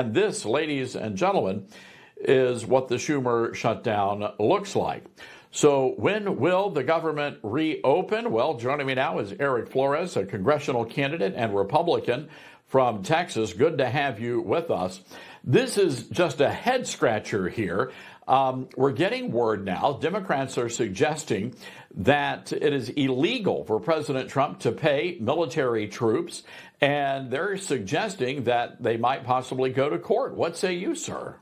And this, ladies and gentlemen, is what the Schumer shutdown looks like. So when will the government reopen? Well, joining me now is Eric Flores, a congressional candidate and Republican from Texas. Good to have you with us. This is just a head scratcher here. We're getting word now, Democrats are suggesting that it is illegal for President Trump to pay military troops, and they're suggesting that they might possibly go to court. What say you, sir?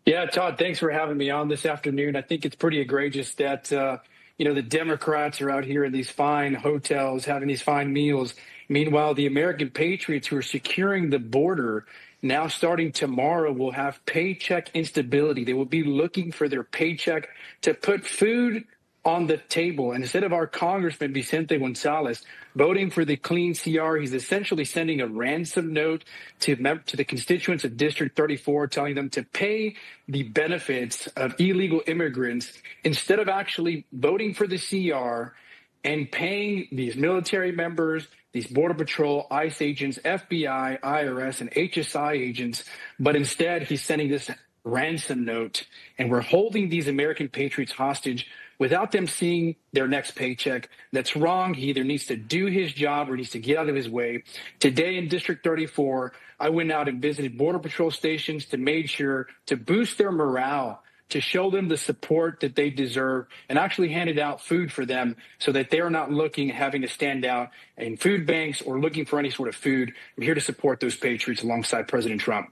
Yeah, Todd, thanks for having me on this afternoon. I think it's pretty egregious that, the Democrats are out here in these fine hotels having these fine meals. Meanwhile, the American patriots who are securing the border now starting tomorrow will have paycheck instability. They will be looking for their paycheck to put food on the table. And instead of our Congressman Vicente Gonzalez voting for the clean CR, he's essentially sending a ransom note to the constituents of District 34, telling them to pay the benefits of illegal immigrants instead of actually voting for the CR and paying these military members, these Border Patrol, ICE agents, FBI, IRS, and HSI agents. But instead, he's sending this ransom note, and we're holding these American patriots hostage without them seeing their next paycheck. That's wrong. He either needs to do his job or needs to get out of his way. Today in District 34, I went out and visited Border Patrol stations to make sure to boost their morale, to show them the support that they deserve, and actually handed out food for them so that they're not having to stand out in food banks or looking for any sort of food. I'm here to support those patriots alongside President Trump.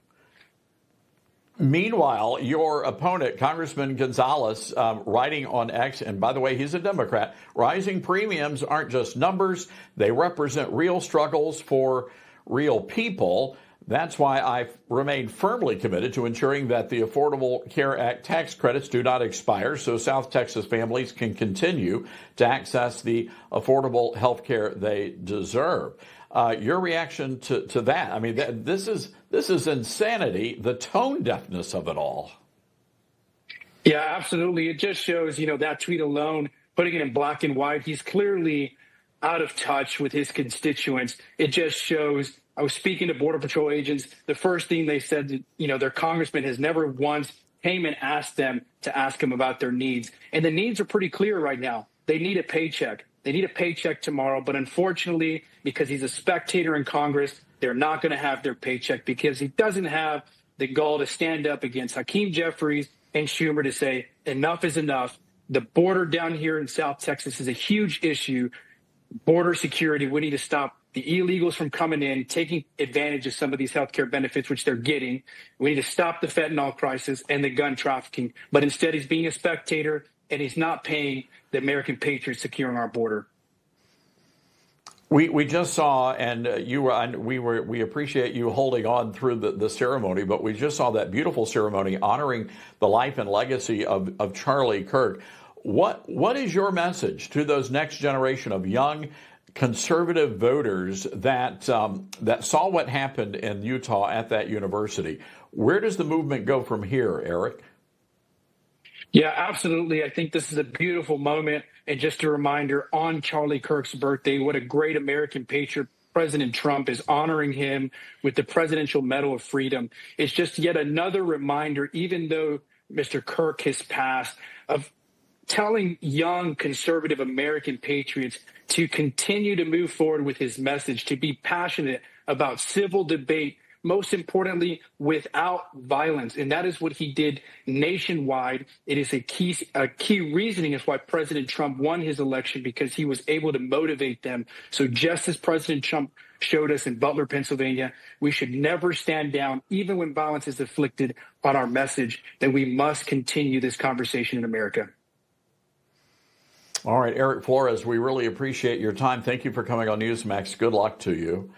Meanwhile, your opponent, Congressman Gonzalez, writing on X, and by the way, he's a Democrat, rising premiums aren't just numbers. They represent real struggles for real people. That's why I remain firmly committed to ensuring that the Affordable Care Act tax credits do not expire so South Texas families can continue to access the affordable health care they deserve. Your reaction to that? I mean, this is insanity, the tone deafness of it all. Yeah, absolutely. It just shows, that tweet alone, putting it in black and white, he's clearly out of touch with his constituents. It just shows. I was speaking to Border Patrol agents. The first thing they said, their congressman has never once came and asked them to ask him about their needs. And the needs are pretty clear right now. They need a paycheck. They need a paycheck tomorrow. But unfortunately, because he's a spectator in Congress, they're not going to have their paycheck because he doesn't have the gall to stand up against Hakeem Jeffries and Schumer to say enough is enough. The border down here in South Texas is a huge issue. Border security, we need to stop the illegals from coming in, taking advantage of some of these healthcare benefits, which they're getting. We need to stop the fentanyl crisis and the gun trafficking. But instead, he's being a spectator, and he's not paying the American patriots securing our border. We just saw, and we appreciate you holding on through the ceremony, but we just saw that beautiful ceremony honoring the life and legacy of Charlie Kirk. What is your message to those next generation of young conservative voters that saw what happened in Utah at that university? Where does the movement go from here, Eric? Yeah, absolutely. I think this is a beautiful moment. And just a reminder, on Charlie Kirk's birthday, what a great American patriot. President Trump is honoring him with the Presidential Medal of Freedom. It's just yet another reminder, even though Mr. Kirk has passed, of telling young conservative American patriots to continue to move forward with his message, to be passionate about civil debate, most importantly, without violence. And that is what he did nationwide. It is a key reasoning is why President Trump won his election, because he was able to motivate them. So just as President Trump showed us in Butler, Pennsylvania, we should never stand down, even when violence is inflicted, on our message that we must continue this conversation in America. All right, Eric Flores, we really appreciate your time. Thank you for coming on Newsmax. Good luck to you.